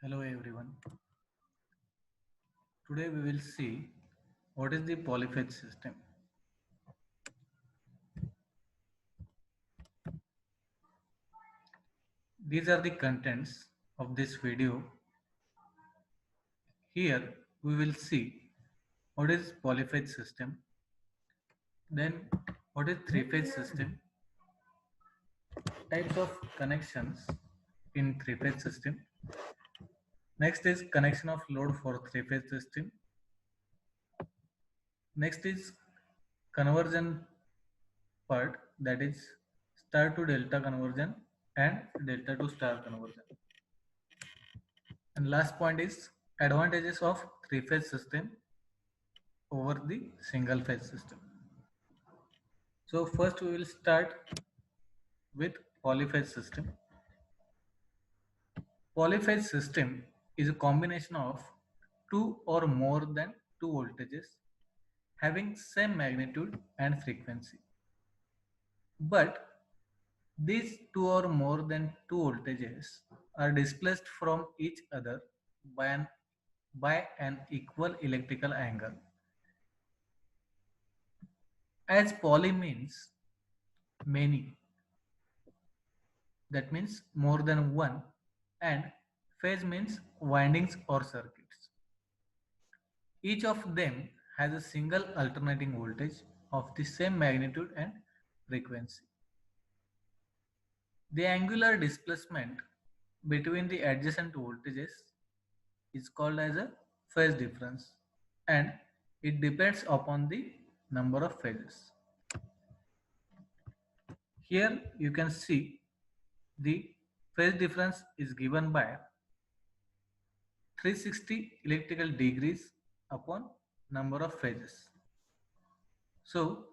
Hello everyone. Today we will see what is the polyphase system. These are the contents of this video. Here we will see what is polyphase system, then what is three-phase system, types of connections in three-phase system. Next is connection of load for three-phase system. Next is conversion part, that is star to delta conversion and delta to star conversion. And last point is advantages of three-phase system over the single-phase system. So first we will start with polyphase system. Polyphase system is a combination of two or more than two voltages having same magnitude and frequency. But these two or more than two voltages are displaced from each other by an equal electrical angle. As poly means many, that means more than one, and phase means windings or circuits. Each of them has a single alternating voltage of the same magnitude and frequency. The angular displacement between the adjacent voltages is called as a phase difference, and it depends upon the number of phases. Here you can see the phase difference is given by 360 electrical degrees upon number of phases. So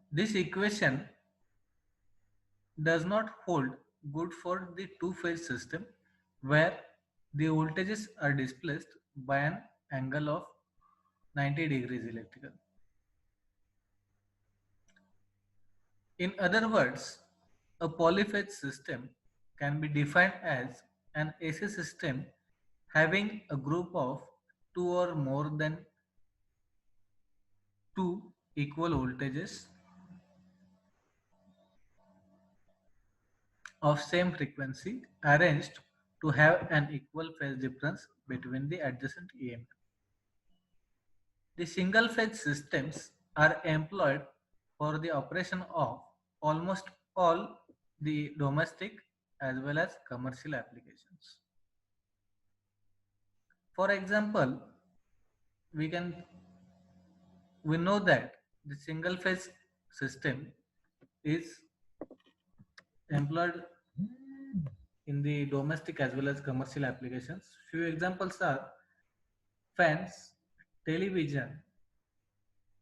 this equation does not hold good for the two-phase system where the voltages are displaced by an angle of 90 degrees electrical. In other words, a polyphase system can be defined as an AC system having a group of two or more than two equal voltages of same frequency arranged to have an equal phase difference between the adjacent EMF. The single phase systems are employed for the operation of almost all the domestic as well as commercial applications. For example, we can we know that the single phase system is employed in the domestic as well as commercial applications. Few examples are fans, television,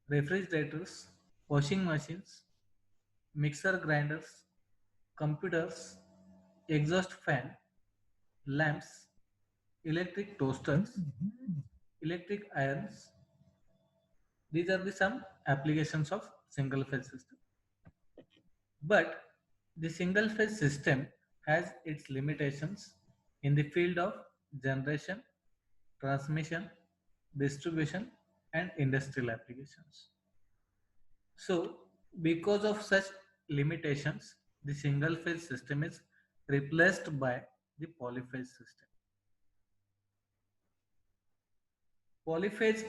refrigerators, washing machines, mixer grinders, computers, exhaust fan, lamps, electric toasters, electric irons. These are the some applications of single phase system. But the single phase system has its limitations in the field of generation, transmission, distribution, and industrial applications. So, because of such limitations, the single phase system is replaced by the polyphase system. Polyphase,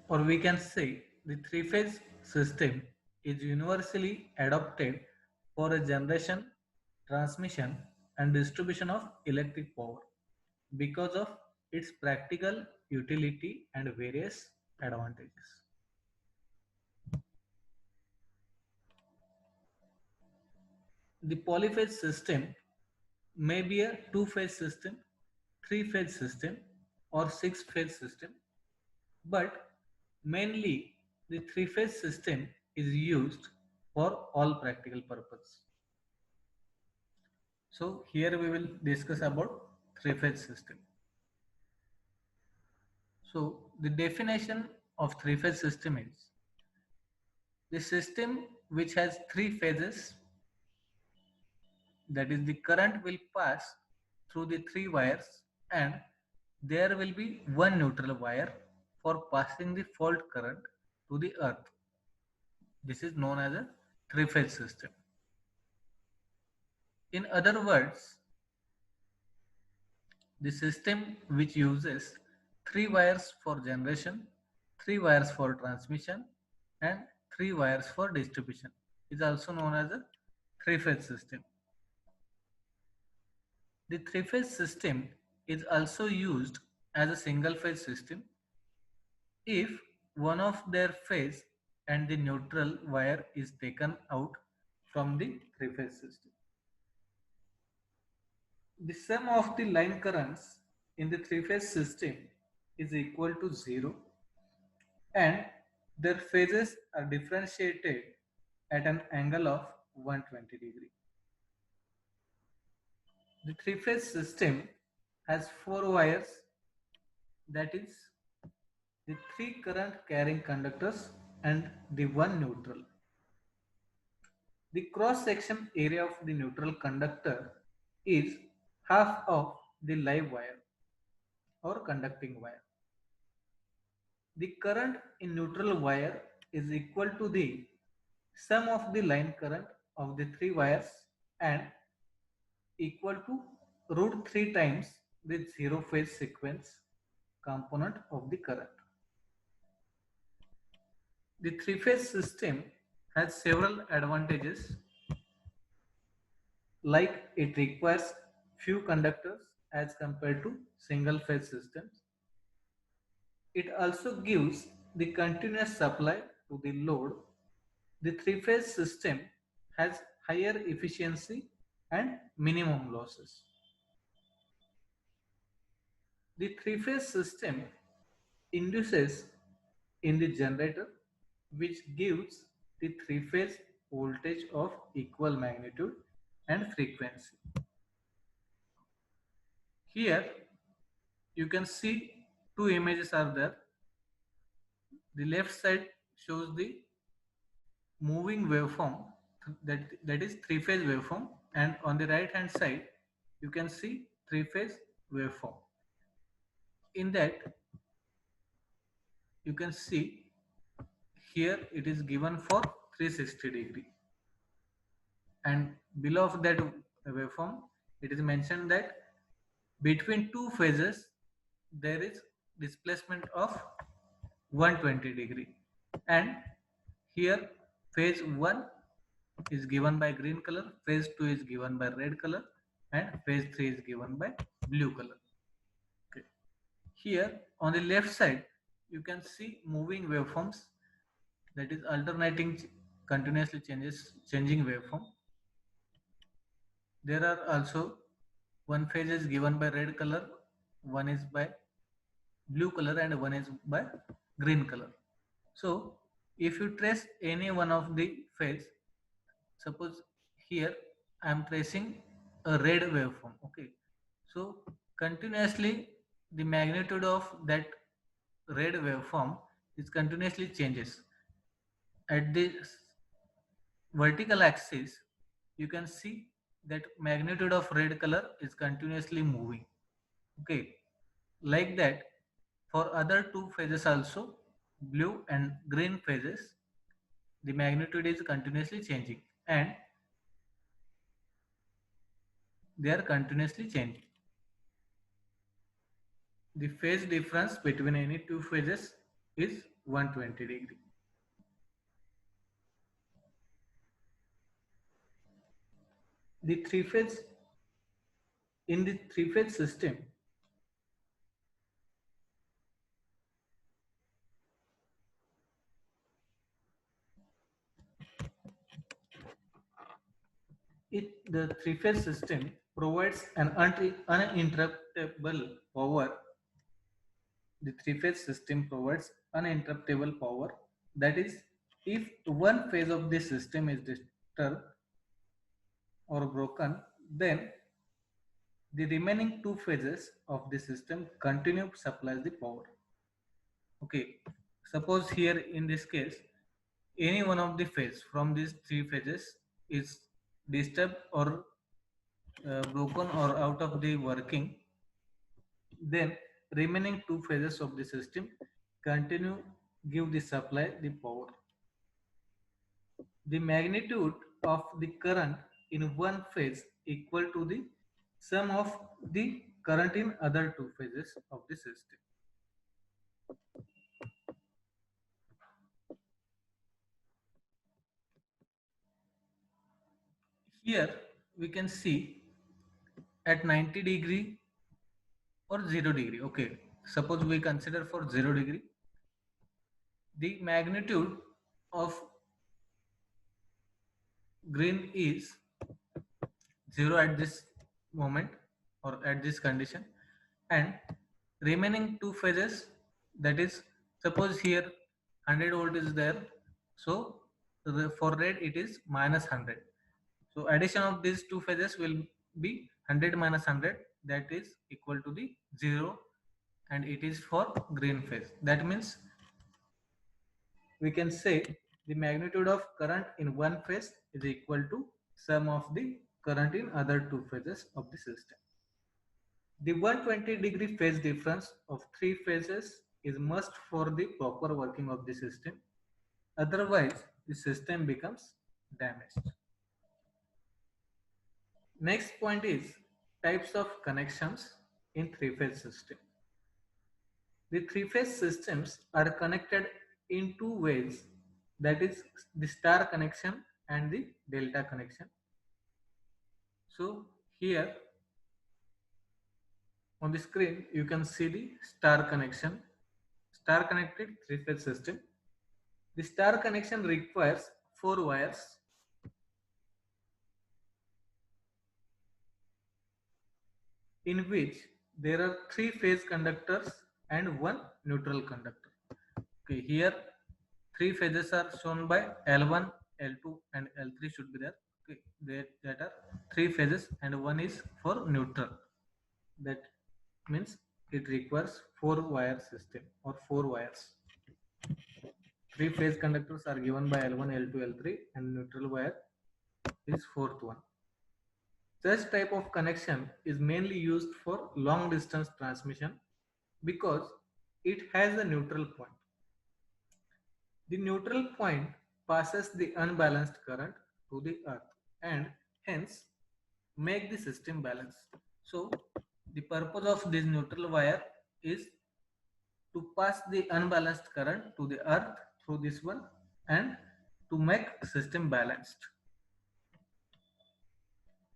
or we can say the three phase system, is universally adopted for a generation, transmission, and distribution of electric power because of its practical utility and various advantages. The polyphase system may be a two-phase system, three-phase system, or six-phase system, but mainly the three-phase system is used for all practical purpose. So here we will discuss about three-phase system. So the definition of three-phase system is the system which has three phases, that is the current will pass through the three wires, and there will be one neutral wire for passing the fault current to the earth. This is known as a three-phase system. In other words, the system which uses three wires for generation, three wires for transmission, and three wires for distribution is also known as a three-phase system. The three-phase system is also used as a single-phase system if one of their phase and the neutral wire is taken out from the three-phase system. The sum of the line currents in the three-phase system is equal to 0, and their phases are differentiated at an angle of 120 degree. The three-phase system has four wires, that is the three current carrying conductors and the one neutral. The cross section area of the neutral conductor is half of the live wire or conducting wire. The current in neutral wire is equal to the sum of the line current of the three wires and equal to root 3 times the zero phase sequence component of the current. The three phase system has several advantages, like it requires few conductors as compared to single phase systems. It also gives the continuous supply to the load. The three phase system has higher efficiency and minimum losses. The three phase system induces in the generator, which gives the three phase voltage of equal magnitude and frequency. Here you can see two images are there. The left side shows the moving waveform, that is three phase waveform, and on the right hand side you can see three phase waveform. In that you can see here it is given for 360 degree, and below of that waveform it is mentioned that between two phases there is displacement of 120 degree, and here phase 1 is given by green color, phase 2 is given by red color, and phase 3 is given by blue color. Okay. Here on the left side you can see moving waveforms, that is alternating continuously changing waveform. There are also one phase is given by red color, one is by blue color, and one is by green color. So if you trace any one of the phase, suppose here I am tracing a red waveform. Okay, so continuously the magnitude of that red waveform is continuously changes. At the vertical axis you can see that magnitude of red color is continuously moving. Okay, like that for other two phases also, blue and green phases, the magnitude is continuously changing and they are continuously changing. The phase difference between any two phases is 120 degree. The three phase in the three phase system, the three phase system provides an uninterruptible power. The three phase system provides uninterruptible power, that is, if one phase of the system is disturbed or broken, then the remaining two phases of the system continue to supply the power. Okay, suppose here in this case any one of the phase from these three phases is disturbed or broken or out of the working, then remaining two phases of the system continue give the supply the power. The magnitude of the current in one phase equal to the sum of the current in other two phases of the system. Here we can see at 90 degree or 0 degree. Okay, suppose we consider for 0 degree, the magnitude of green is 0 at this moment or at this condition, and remaining two phases, that is, suppose here 100 volt is there, so for red it is minus 100. So addition of these two phases will be 100 minus 100, that is equal to the 0, and it is for green phase. That means we can say the magnitude of current in one phase is equal to sum of the current in other two phases of the system. The 120-degree phase difference of three phases is must for the proper working of the system. Otherwise, the system becomes damaged. Next point is types of connections in three-phase system. The three-phase systems are connected in two ways, that is the star connection and the delta connection. So here on the screen you can see the star connection, star connected three-phase system. The star connection requires four wires in which there are three phase conductors and one neutral conductor. Okay, here three phases are shown by L1, L2 and L3 should be there. Okay, that are three phases and one is for neutral. That means it requires four wire system or four wires. Three phase conductors are given by L1, L2, L3 and neutral wire is fourth one. Such type of connection is mainly used for long distance transmission because it has a neutral point. The neutral point passes the unbalanced current to the earth and hence make the system balanced. So the purpose of this neutral wire is to pass the unbalanced current to the earth through this one and to make system balanced.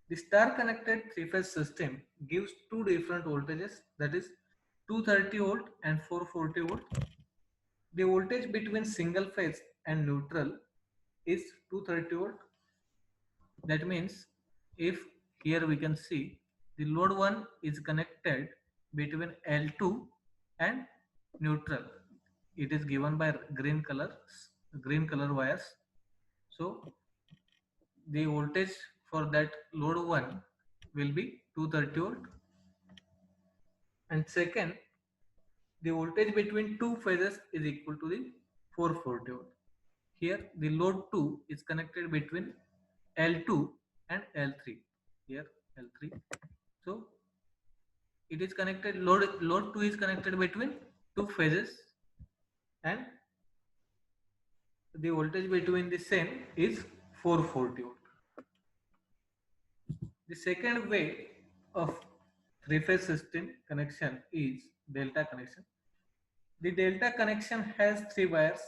The star connected three phase system gives two different voltages, that is 230 volt and 440 volt. The voltage between single phase and neutral is 230 volt. That means if here we can see the load 1 is connected between L2 and neutral. It is given by green color wires. So the voltage for that load 1 will be 230 volt, and second the voltage between two phases is equal to the 440 volt. Here the load 2 is connected between L2 and L3. Here L3. So it is connected, load 2 is connected between two phases and the voltage between the same is 440 volt. The second way of three phase system connection is delta connection. The delta connection has three wires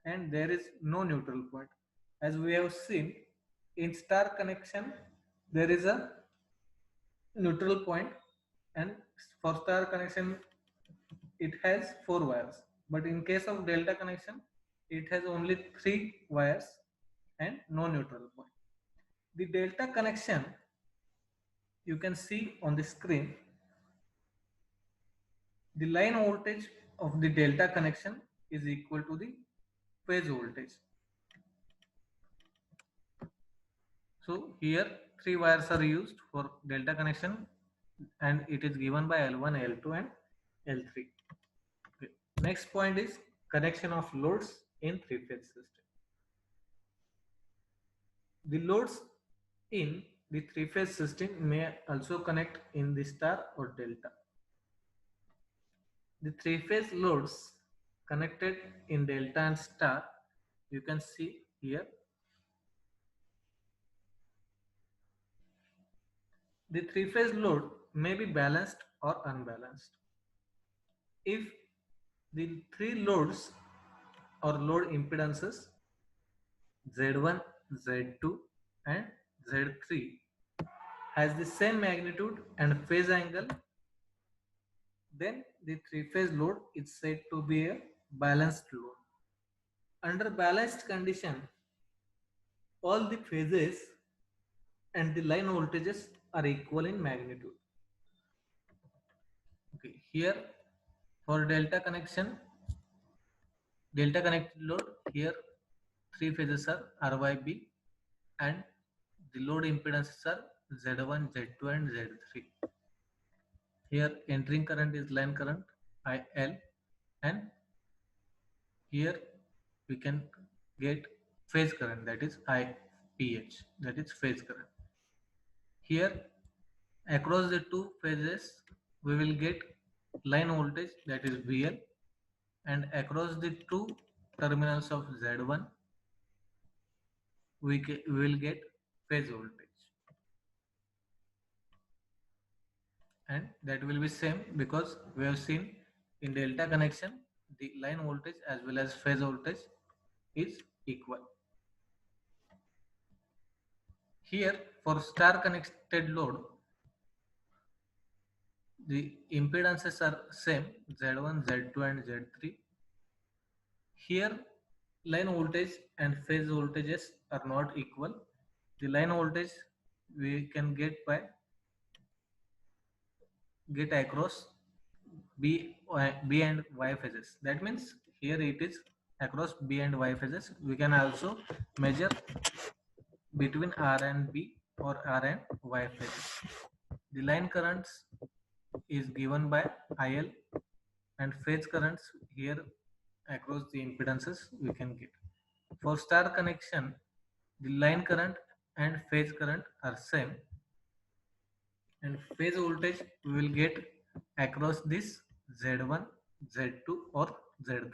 and there is no neutral point. As we have seen in star connection, there is a neutral point, and for star connection it has four wires. But in case of delta connection, it has only three wires and no neutral point. The delta connection you can see on the screen. The line voltage of the delta connection is equal to the phase voltage. So here three wires are used for delta connection and it is given by L1, L2 and L3. Okay. Next point is connection of loads in three phase system. The loads in The three-phase system may also connect in the star or delta. The three-phase loads connected in delta and star, you can see here. The three-phase load may be balanced or unbalanced. If the three loads or load impedances Z1, Z2 and Z3 has the same magnitude and phase angle, then the three-phase load is said to be a balanced load. Under balanced condition, all the phases and the line voltages are equal in magnitude. Okay, here for delta connected load, here three phases are RYB and the load impedances are Z1, Z2 and Z3. Here entering current is line current IL, and here we can get phase current, that is IPH, that is phase current. Here across the two phases we will get line voltage, that is VL, and across the two terminals of Z1 we will get phase voltage, and that will be same because we have seen in delta connection the line voltage as well as phase voltage is equal. Here for star connected load, the impedances are same Z1, Z2 and Z3. Here line voltage and phase voltages are not equal. The line voltage we can get across B and Y phases. That means here it is across B and Y phases. We can also measure between R and B or R and Y phases. The line currents is given by IL, and phase currents here across the impedances we can get. For star connection, the line current and phase current are same, and phase voltage we will get across this Z1, Z2 or Z3.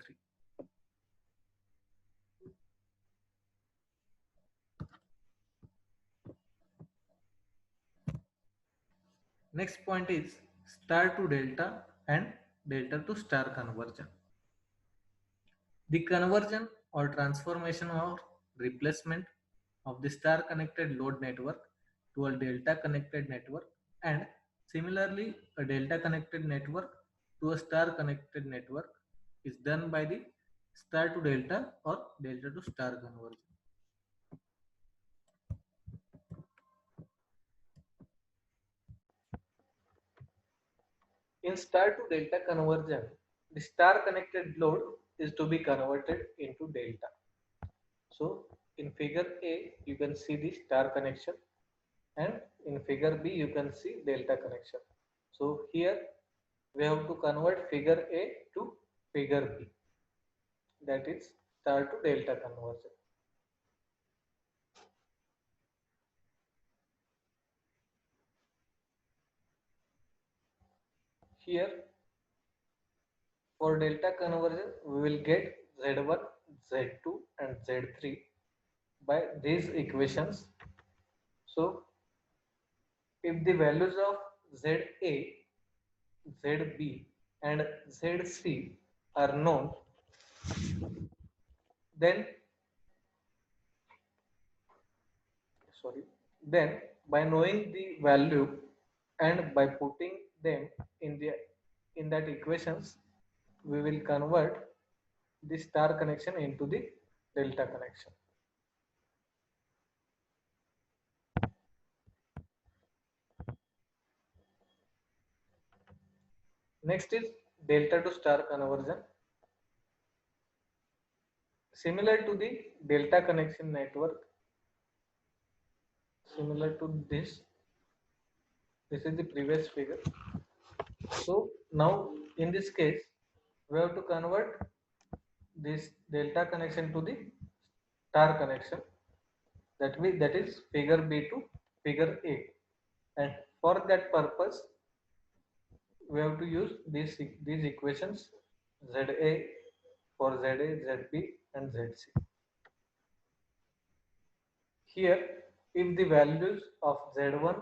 Next point is star to delta and delta to star conversion. The conversion or transformation or replacement of the star connected load network to a delta connected network, and similarly a delta connected network to a star connected network is done by the star to delta or delta to star conversion. In star to delta conversion, the star connected load is to be converted into delta. So in figure A you can see the star connection, and in figure B you can see delta connection. So here we have to convert figure A to figure B, that is star to delta conversion. Here for delta conversion we will get Z1, Z2 and Z3 by these equations. So if the values of ZA, ZB and ZC are known, then then by knowing the value and by putting them in that equations, we will convert the star connection into the delta connection. Next is delta to star conversion. Similar to the delta connection network, similar to this is the previous figure. So now in this case we have to convert this delta connection to the star connection, that is figure B to figure A, and for that purpose we have to use these equations ZA for ZA, ZB and ZC. Here, if the values of Z1,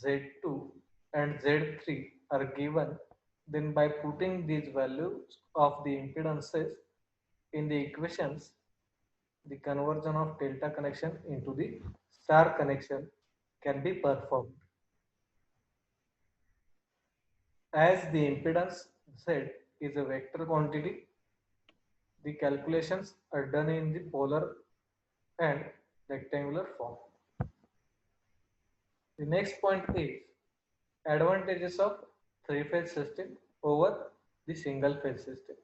Z2 and Z3 are given, then by putting these values of the impedances in the equations, the conversion of delta connection into the star connection can be performed. As the impedance Z is a vector quantity, the calculations are done in the polar and rectangular form. The next point is advantages of three-phase system over the single-phase system.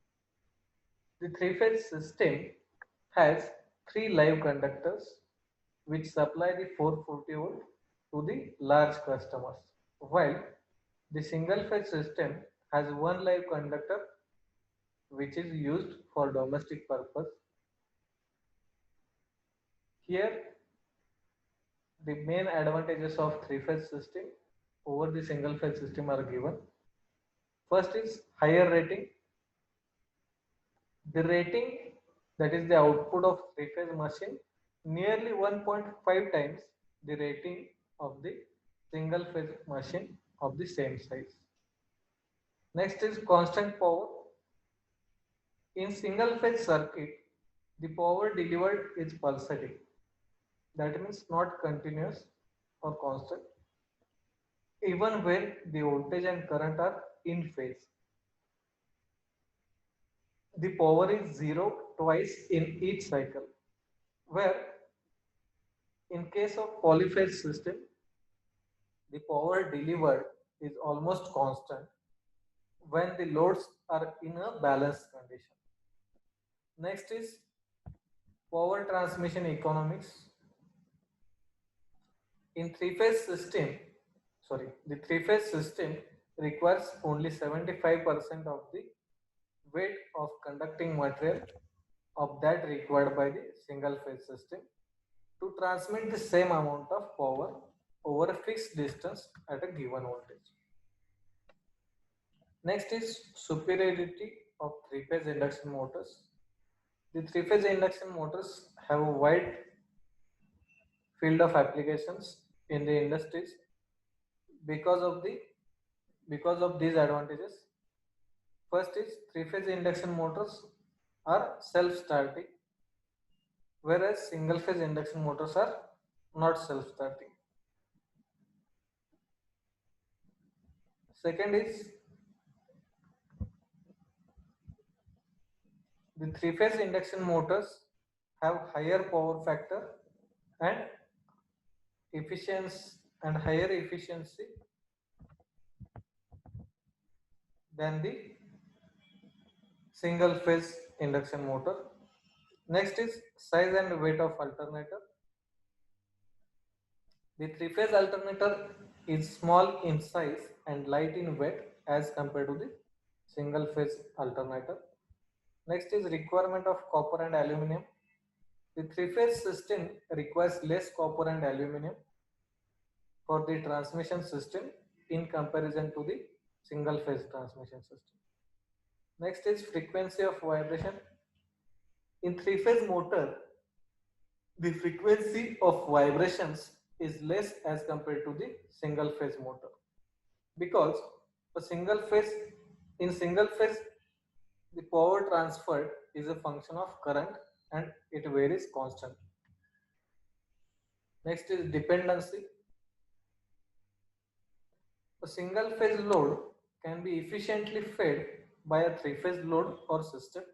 The three-phase system has three live conductors which supply the 440 volt to the large customers, while the single-phase system has one live conductor which is used for domestic purpose. Here, the main advantages of three-phase system over the single-phase system are given. First is higher rating. The rating, that is the output of three-phase machine, nearly 1.5 times the rating of the single-phase machine of the same size. Next is constant power. In single-phase circuit, the power delivered is pulsating. That means not continuous or constant, even when the voltage and current are in phase. The power is zero twice in each cycle, where in case of polyphase system, the power delivered is almost constant when the loads are in a balanced condition. Next is power transmission economics. In the three-phase system requires only 75% of the weight of conducting material of that required by the single-phase system to transmit the same amount of power over a fixed distance at a given voltage. Next is superiority of three-phase induction motors. The three-phase induction motors have a wide field of applications in the industries because of these advantages. First is three-phase induction motors are self-starting, whereas single-phase induction motors are not self-starting. Second is the three-phase induction motors have higher power factor and higher efficiency than the single phase induction motor. Next is size and weight of alternator. The three phase alternator is small in size and light in weight as compared to the single phase alternator. Next is requirement of copper and aluminum. The three phase system requires less copper and aluminum for the transmission system in comparison to the single phase transmission system. Next is frequency of vibration. In three phase motor, the frequency of vibrations is less as compared to the single phase motor, because in single phase the power transferred is a function of current and it varies constantly. Next is dependency. A single phase load can be efficiently fed by a three phase load or system,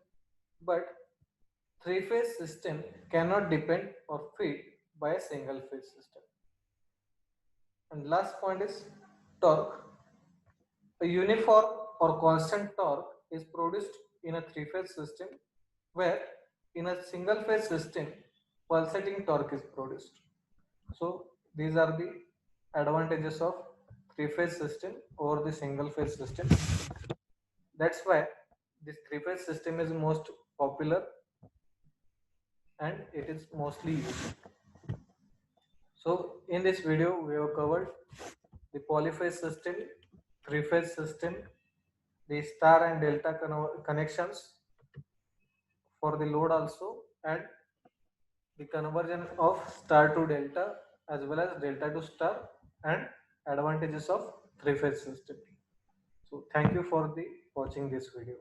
but three phase system cannot depend or feed by a single phase system. And last point is torque. A uniform or constant torque is produced in a three phase system, where in a single phase system pulsating torque is produced. So these are the advantages of three phase system over the single phase system. That's why this three phase system is most popular and it is mostly used. So in this video, we have covered the polyphase system, three-phase system, the star and delta connections for the load also, and the conversion of star to delta as well as delta to star, and advantages of three-phase system. So thank you for the watching this video.